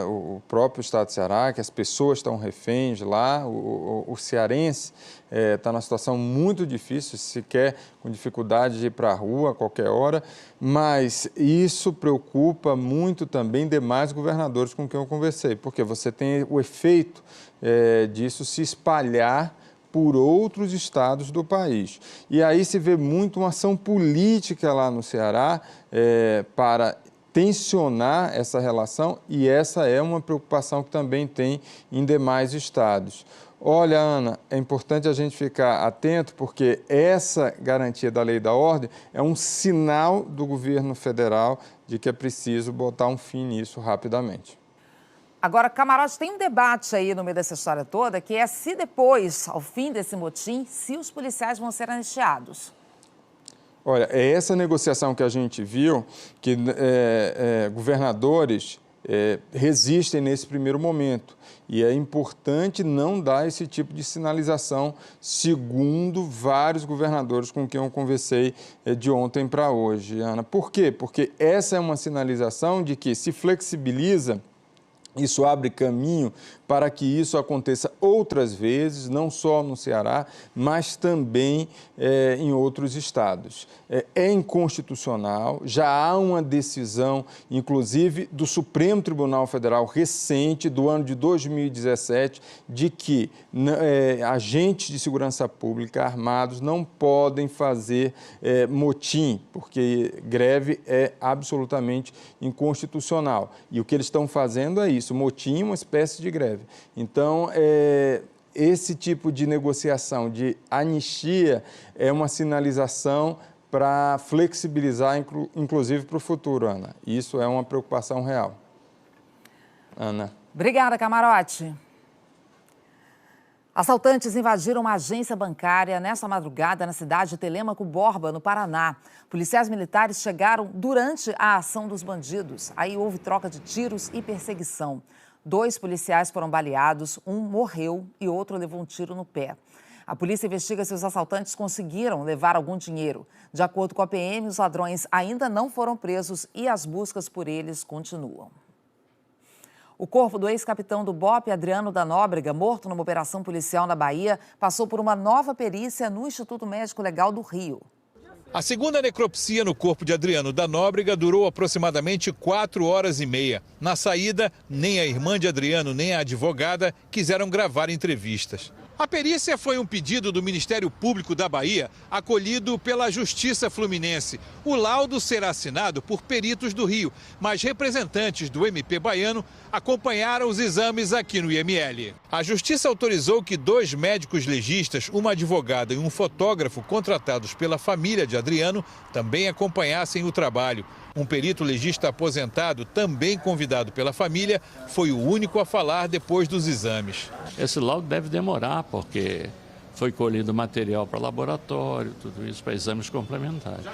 o próprio estado do Ceará, que as pessoas estão reféns lá, o cearense está numa situação muito difícil, sequer com dificuldade de ir para a rua a qualquer hora, mas isso preocupa muito também demais governadores com quem eu conversei, porque você tem o efeito disso se espalhar por outros estados do país. E aí se vê muito uma ação política lá no Ceará para tensionar essa relação, e essa é uma preocupação que também tem em demais estados. Olha, Ana, é importante a gente ficar atento, porque essa garantia da lei e da ordem é um sinal do governo federal de que é preciso botar um fim nisso rapidamente. Agora, Camarote, tem um debate aí no meio dessa história toda, que é se depois, ao fim desse motim, se os policiais vão ser anistiados. Olha, é essa negociação que a gente viu, que governadores resistem nesse primeiro momento. E é importante não dar esse tipo de sinalização, segundo vários governadores com quem eu conversei de ontem para hoje, Ana. Por quê? Porque essa é uma sinalização de que se flexibiliza, isso abre caminho para que isso aconteça outras vezes, não só no Ceará, mas também em outros estados. É inconstitucional, já há uma decisão, inclusive, do Supremo Tribunal Federal recente, do ano de 2017, de que agentes de segurança pública armados não podem fazer motim, porque greve é absolutamente inconstitucional. E o que eles estão fazendo é isso, motim é uma espécie de greve. Então, esse tipo de negociação, de anistia, é uma sinalização para flexibilizar, inclusive para o futuro, Ana. Isso é uma preocupação real. Ana. Obrigada, Camarote. Assaltantes invadiram uma agência bancária nesta madrugada na cidade de Telêmaco Borba, no Paraná. Policiais militares chegaram durante a ação dos bandidos. Aí houve troca de tiros e perseguição. 2 policiais foram baleados, um morreu e outro levou um tiro no pé. A polícia investiga se os assaltantes conseguiram levar algum dinheiro. De acordo com a PM, os ladrões ainda não foram presos e as buscas por eles continuam. O corpo do ex-capitão do BOPE, Adriano da Nóbrega, morto numa operação policial na Bahia, passou por uma nova perícia no Instituto Médico Legal do Rio. A segunda necropsia no corpo de Adriano da Nóbrega durou aproximadamente 4 horas e meia. Na saída, nem a irmã de Adriano nem a advogada quiseram gravar entrevistas. A perícia foi um pedido do Ministério Público da Bahia, acolhido pela Justiça Fluminense. O laudo será assinado por peritos do Rio, mas representantes do MP baiano acompanharam os exames aqui no IML. A Justiça autorizou que 2 médicos legistas, uma advogada e um fotógrafo contratados pela família de Adriano também acompanhassem o trabalho. Um perito legista aposentado, também convidado pela família, foi o único a falar depois dos exames. Esse laudo deve demorar, porque foi colhido material para laboratório, tudo isso para exames complementares.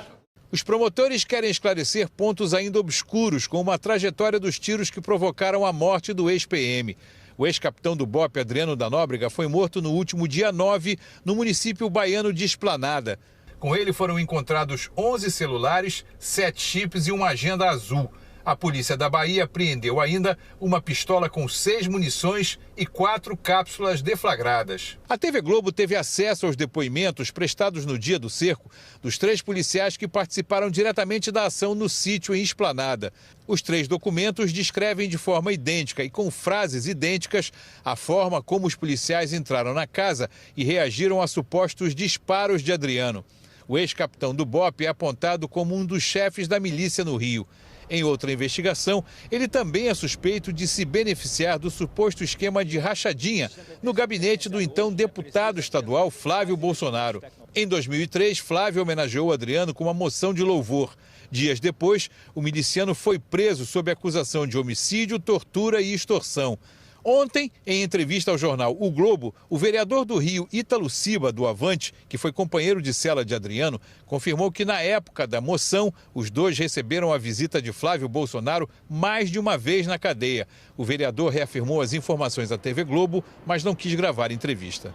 Os promotores querem esclarecer pontos ainda obscuros, como a trajetória dos tiros que provocaram a morte do ex-PM. O ex-capitão do BOPE, Adriano da Nóbrega, foi morto no último dia 9, no município baiano de Esplanada. Com ele foram encontrados 11 celulares, 7 chips e uma agenda azul. A polícia da Bahia apreendeu ainda uma pistola com 6 munições e 4 cápsulas deflagradas. A TV Globo teve acesso aos depoimentos prestados no dia do cerco dos 3 policiais que participaram diretamente da ação no sítio em Esplanada. Os 3 documentos descrevem de forma idêntica e com frases idênticas a forma como os policiais entraram na casa e reagiram a supostos disparos de Adriano. O ex-capitão do BOPE é apontado como um dos chefes da milícia no Rio. Em outra investigação, ele também é suspeito de se beneficiar do suposto esquema de rachadinha no gabinete do então deputado estadual Flávio Bolsonaro. Em 2003, Flávio homenageou Adriano com uma moção de louvor. Dias depois, o miliciano foi preso sob acusação de homicídio, tortura e extorsão. Ontem, em entrevista ao jornal O Globo, o vereador do Rio, Ítalo Ciba, do Avante, que foi companheiro de cela de Adriano, confirmou que na época da moção, os 2 receberam a visita de Flávio Bolsonaro mais de uma vez na cadeia. O vereador reafirmou as informações à TV Globo, mas não quis gravar entrevista.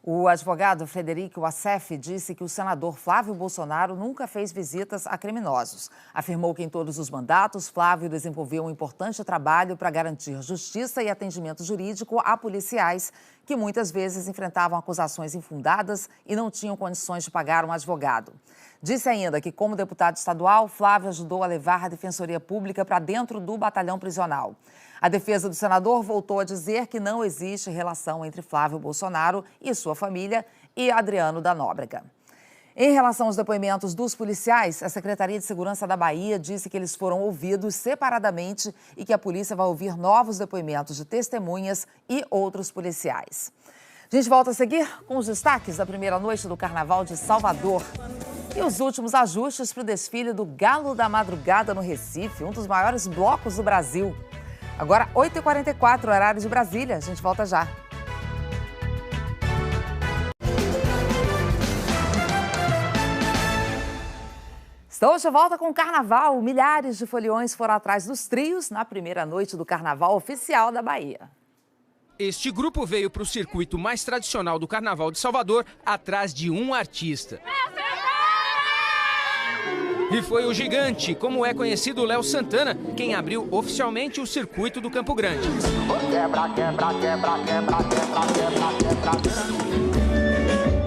O advogado Frederico Assef disse que o senador Flávio Bolsonaro nunca fez visitas a criminosos. Afirmou que em todos os mandatos, Flávio desenvolveu um importante trabalho para garantir justiça e atendimento jurídico a policiais que muitas vezes enfrentavam acusações infundadas e não tinham condições de pagar um advogado. Disse ainda que, como deputado estadual, Flávio ajudou a levar a Defensoria Pública para dentro do batalhão prisional. A defesa do senador voltou a dizer que não existe relação entre Flávio Bolsonaro e sua família e Adriano da Nóbrega. Em relação aos depoimentos dos policiais, a Secretaria de Segurança da Bahia disse que eles foram ouvidos separadamente e que a polícia vai ouvir novos depoimentos de testemunhas e outros policiais. A gente volta a seguir com os destaques da primeira noite do Carnaval de Salvador. E os últimos ajustes para o desfile do Galo da Madrugada no Recife, um dos maiores blocos do Brasil. Agora, 8h44, horário de Brasília. A gente volta já. Estamos de volta com o Carnaval. Milhares de foliões foram atrás dos trios na primeira noite do Carnaval oficial da Bahia. Este grupo veio para o circuito mais tradicional do Carnaval de Salvador atrás de um artista. E foi o gigante, como é conhecido Léo Santana, quem abriu oficialmente o circuito do Campo Grande.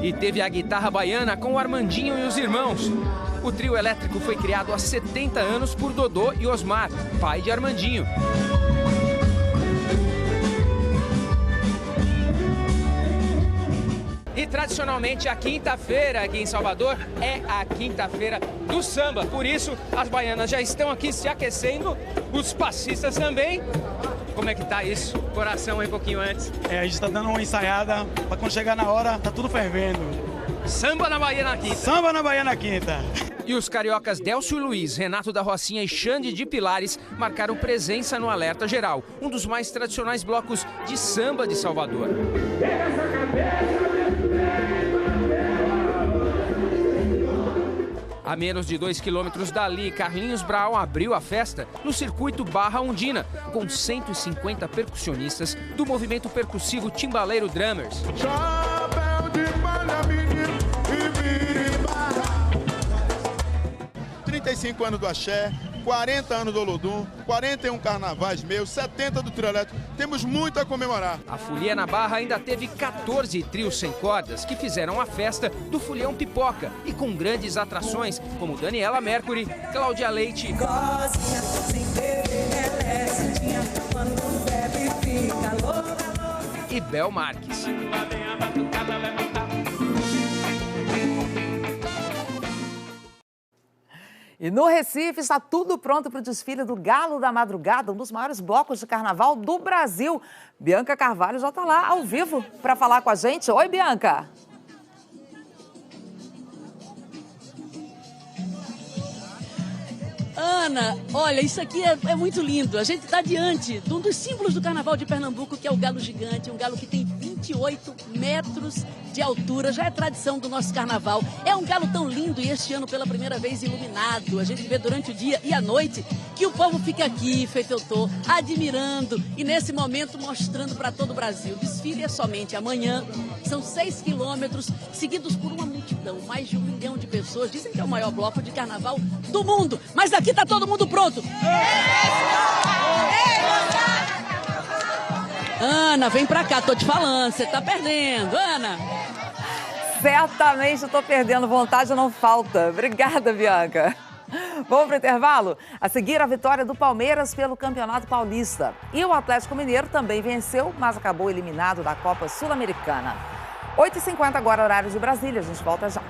E teve a guitarra baiana com o Armandinho e os irmãos. O trio elétrico foi criado há 70 anos por Dodô e Osmar, pai de Armandinho. E tradicionalmente a quinta-feira aqui em Salvador é a quinta-feira do samba. Por isso as baianas já estão aqui se aquecendo, os passistas também. Como é que tá isso? Coração aí um pouquinho antes. A gente tá dando uma ensaiada pra quando chegar na hora tá tudo fervendo. Samba na Bahia na quinta. Samba na Bahia na quinta. E os cariocas Delcio Luiz, Renato da Rocinha e Xande de Pilares marcaram presença no Alerta Geral, um dos mais tradicionais blocos de samba de Salvador. A menos de 2 quilômetros dali, Carlinhos Brau abriu a festa no circuito Barra Undina, com 150 percussionistas do movimento percussivo Timbaleiro Drummers. 35 anos do axé, 40 anos do Olodum, 41 carnavais meus, 70 do trio elétrico. Temos muito a comemorar. A Folia na Barra ainda teve 14 trios sem cordas que fizeram a festa do Folião Pipoca e com grandes atrações como Daniela Mercury, Cláudia Leite e Bel Marques. E no Recife está tudo pronto para o desfile do Galo da Madrugada, um dos maiores blocos de carnaval do Brasil. Bianca Carvalho já está lá ao vivo para falar com a gente. Oi, Bianca. Ana, olha, isso aqui é muito lindo. A gente está diante de um dos símbolos do Carnaval de Pernambuco, que é o galo gigante, um galo que tem 28 metros de altura, já é tradição do nosso carnaval. É um galo tão lindo e este ano pela primeira vez iluminado. A gente vê durante o dia e a noite que o povo fica aqui, feito eu tô, admirando e nesse momento mostrando para todo o Brasil. O desfile é somente amanhã, são 6 quilômetros, seguidos por uma multidão, mais de 1 milhão de pessoas. Dizem que é o maior bloco de carnaval do mundo, mas aqui tá todo mundo pronto. Ana, vem pra cá, tô te falando, você tá perdendo, Ana. Certamente eu tô perdendo, vontade não falta. Obrigada, Bianca. Vamos pro intervalo? A seguir, a vitória do Palmeiras pelo Campeonato Paulista. E o Atlético Mineiro também venceu, mas acabou eliminado da Copa Sul-Americana. 8h50 agora, horário de Brasília. A gente volta já.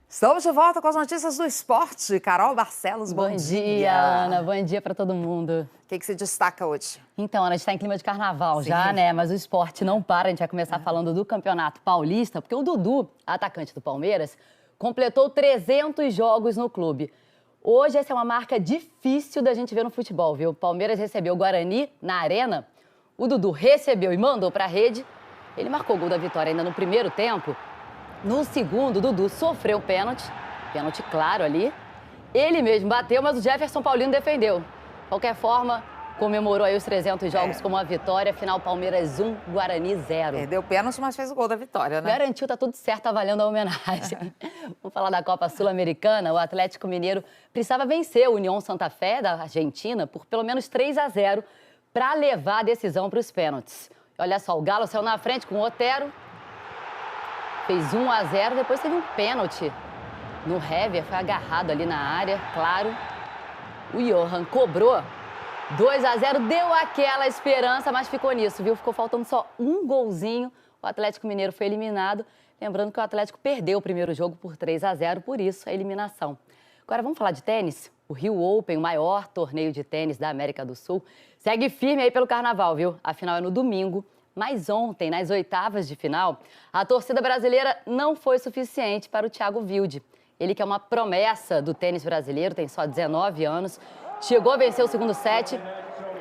Estamos de volta com as notícias do esporte. Carol Barcelos, bom dia. Bom dia, Ana. Bom dia para todo mundo. O que se destaca hoje? Então, Ana, a gente está em clima de carnaval Sim. já, né? Mas o esporte não para. A gente vai começar falando do Campeonato Paulista, porque o Dudu, atacante do Palmeiras, completou 300 jogos no clube. Hoje, essa é uma marca difícil da gente ver no futebol, viu? O Palmeiras recebeu o Guarani na Arena. O Dudu recebeu e mandou para a rede. Ele marcou o gol da vitória ainda no primeiro tempo. No segundo, o Dudu sofreu pênalti claro ali. Ele mesmo bateu, mas o Jefferson Paulino defendeu. De qualquer forma, comemorou aí os 300 jogos com uma vitória. Final, Palmeiras 1, Guarani 0. Perdeu pênalti, mas fez o gol da vitória, né? Garantiu, tá tudo certo, tá valendo a homenagem. Vamos falar da Copa Sul-Americana. O Atlético Mineiro precisava vencer o União Santa Fé, da Argentina, por pelo menos 3-0 para levar a decisão para os pênaltis. Olha só, o Galo saiu na frente com o Otero. Fez 1-0, depois teve um pênalti no Hever, foi agarrado ali na área, claro. O Johan cobrou 2-0, deu aquela esperança, mas ficou nisso, viu? Ficou faltando só um golzinho. O Atlético Mineiro foi eliminado. Lembrando que o Atlético perdeu o primeiro jogo por 3-0, por isso a eliminação. Agora vamos falar de tênis? O Rio Open, o maior torneio de tênis da América do Sul, segue firme aí pelo carnaval, viu? A final é no domingo. Mas ontem, nas oitavas de final, a torcida brasileira não foi suficiente para o Thiago Wilde. Ele que é uma promessa do tênis brasileiro, tem só 19 anos, chegou a vencer o segundo set,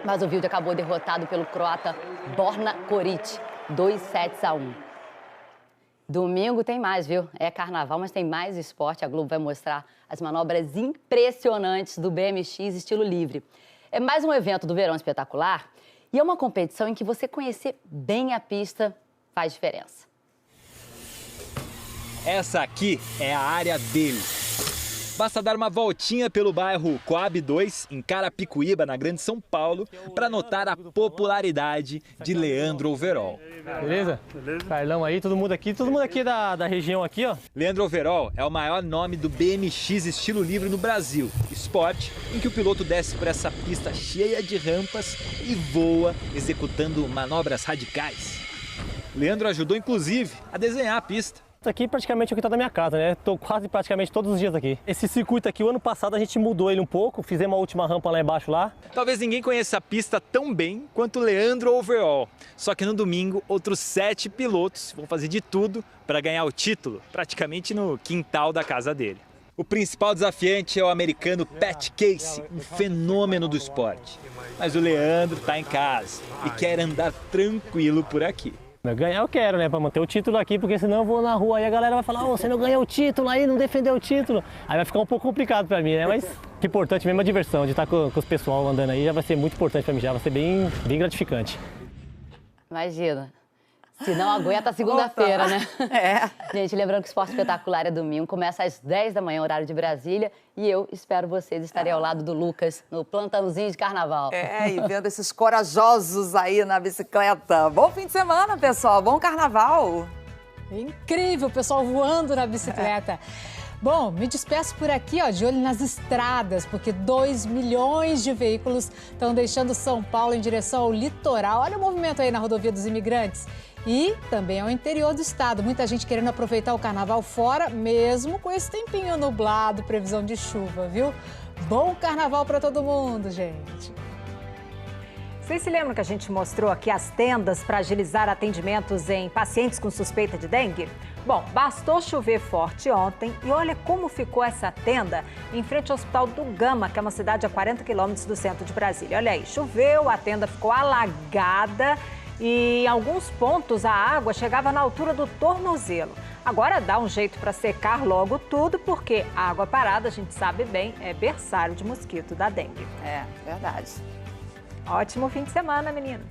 mas o Wilde acabou derrotado pelo croata Borna Coric, 2-1. Domingo tem mais, viu? É carnaval, mas tem mais esporte. A Globo vai mostrar as manobras impressionantes do BMX estilo livre. É mais um evento do Verão Espetacular e é uma competição em que você conhecer bem a pista faz diferença. Essa aqui é a área dele. Basta dar uma voltinha pelo bairro Coab 2, em Carapicuíba, na Grande São Paulo, para notar a popularidade de Leandro Overall. Beleza? Carlão aí, todo mundo aqui da região aqui, ó. Leandro Overall é o maior nome do BMX estilo livre no Brasil, esporte em que o piloto desce por essa pista cheia de rampas e voa executando manobras radicais. Leandro ajudou inclusive a desenhar a pista. Isso aqui praticamente é o que está da minha casa, né? Estou quase praticamente todos os dias aqui. Esse circuito aqui, o ano passado a gente mudou ele um pouco, fizemos uma última rampa lá embaixo lá. Talvez ninguém conheça a pista tão bem quanto o Leandro Overall. Só que no domingo, outros 7 pilotos vão fazer de tudo para ganhar o título, praticamente no quintal da casa dele. O principal desafiante é o americano Pat Casey, um fenômeno do esporte. Mas o Leandro está em casa e quer andar tranquilo por aqui. Ganhar eu quero, né? Pra manter o título aqui, porque senão eu vou na rua e a galera vai falar: oh, você não ganhou o título aí, não defendeu o título. Aí vai ficar um pouco complicado pra mim, né? Mas o importante mesmo é a diversão, de estar com os pessoal andando aí, já vai ser muito importante pra mim, já vai ser bem gratificante. Imagina. Se não aguenta a segunda-feira, né? É. Gente, lembrando que o Esporte Espetacular é domingo, começa às 10 da manhã, horário de Brasília. E eu espero vocês estarem ao lado do Lucas, no plantãozinho de carnaval. É, e vendo esses corajosos aí na bicicleta. Bom fim de semana, pessoal. Bom carnaval. Incrível, o pessoal voando na bicicleta. Bom, me despeço por aqui, ó, de olho nas estradas, porque 2 milhões de veículos estão deixando São Paulo em direção ao litoral. Olha o movimento aí na rodovia dos imigrantes. E também ao interior do estado. Muita gente querendo aproveitar o carnaval fora, mesmo com esse tempinho nublado, previsão de chuva, viu? Bom carnaval para todo mundo, gente. Vocês se lembram que a gente mostrou aqui as tendas para agilizar atendimentos em pacientes com suspeita de dengue? Bom, bastou chover forte ontem e olha como ficou essa tenda em frente ao Hospital do Gama, que é uma cidade a 40 quilômetros do centro de Brasília. Olha aí, choveu, a tenda ficou alagada e em alguns pontos a água chegava na altura do tornozelo. Agora dá um jeito para secar logo tudo, porque a água parada, a gente sabe bem, é berçário de mosquito da dengue. É, verdade. Ótimo fim de semana, meninas.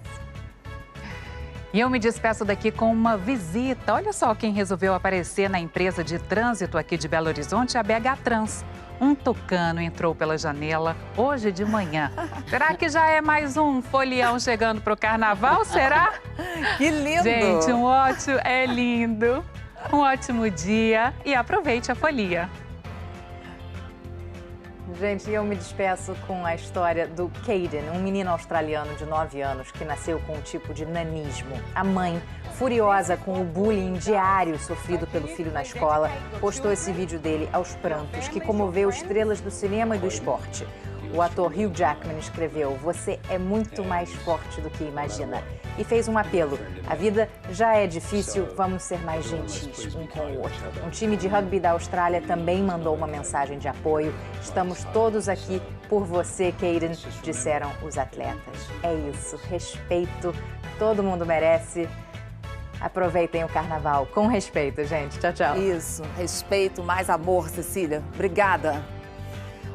E eu me despeço daqui com uma visita. Olha só quem resolveu aparecer na empresa de trânsito aqui de Belo Horizonte, a BH Trans. Um tucano entrou pela janela hoje de manhã. Será que já é mais um folião chegando para o carnaval? Será? Que lindo! Gente, é lindo. Um ótimo dia e aproveite a folia. Gente, eu me despeço com a história do Caden, um menino australiano de 9 anos que nasceu com um tipo de nanismo. A mãe, furiosa com o bullying diário sofrido pelo filho na escola, postou esse vídeo dele aos prantos, que comoveu estrelas do cinema e do esporte. O ator Hugh Jackman escreveu: "Você é muito mais forte do que imagina." E fez um apelo: a vida já é difícil, vamos ser mais gentis um com o outro. Um time de rugby da Austrália também mandou uma mensagem de apoio. "Estamos todos aqui por você, Caden", disseram os atletas. É isso, respeito, todo mundo merece. Aproveitem o carnaval com respeito, gente. Tchau, tchau. Isso, respeito, mais amor, Cecília. Obrigada.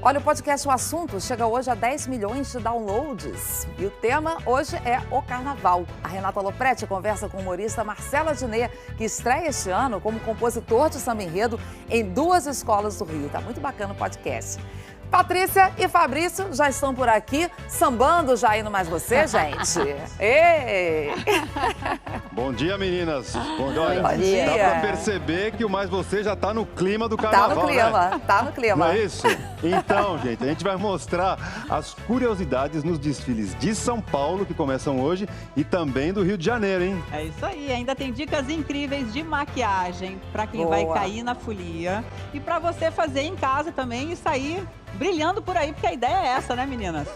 Olha, o podcast O Assunto chega hoje a 10 milhões de downloads. E o tema hoje é o carnaval. A Renata Lopretti conversa com o humorista Marcelo Adnet, que estreia este ano como compositor de samba enredo em 2 escolas do Rio. Tá muito bacana o podcast. Patrícia e Fabrício já estão por aqui, sambando já indo mais você, gente. Ei! Bom dia, meninas. Bom dia. Dá pra perceber que o Mais Você já tá no clima do carnaval, Tá no clima, né? tá no clima. Não é isso? Então, gente, a gente vai mostrar as curiosidades nos desfiles de São Paulo, que começam hoje, e também do Rio de Janeiro, hein? É isso aí, ainda tem dicas incríveis de maquiagem para quem Boa. vai cair na folia e para você fazer em casa também e sair brilhando por aí, porque a ideia é essa, né, meninas?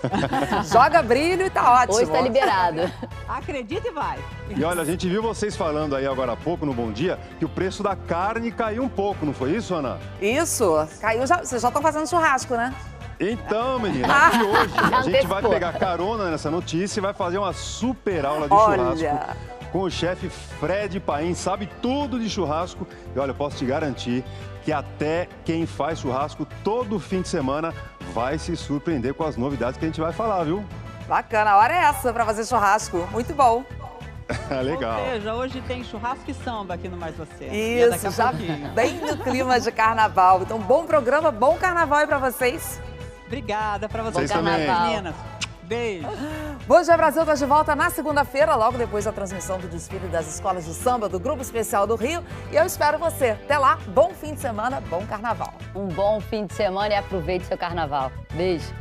Joga brilho e tá ótimo. Hoje tá liberado. Acredita e vai. E olha, a gente viu vocês falando aí agora há pouco, no Bom Dia, que o preço da carne caiu um pouco, não foi isso, Ana? Isso, caiu já. Vocês já estão fazendo churrasco, né? Então, menina, aqui hoje a gente vai pegar carona nessa notícia e vai fazer uma super aula de churrasco com o chefe Fred Paim, sabe tudo de churrasco. E olha, eu posso te garantir que até quem faz churrasco todo fim de semana vai se surpreender com as novidades que a gente vai falar, viu? Bacana, a hora é essa para fazer churrasco. Muito bom. Legal. Ou seja, hoje tem churrasco e samba aqui no Mais Você. Isso, já bem no clima de carnaval. Então, bom programa, bom carnaval aí para vocês. Obrigada para vocês também, meninas. Beijo. Bom Dia Brasil está de volta na segunda-feira, logo depois da transmissão do desfile das escolas de samba do Grupo Especial do Rio. E eu espero você. Até lá, bom fim de semana, bom carnaval. Um bom fim de semana e aproveite seu carnaval. Beijo.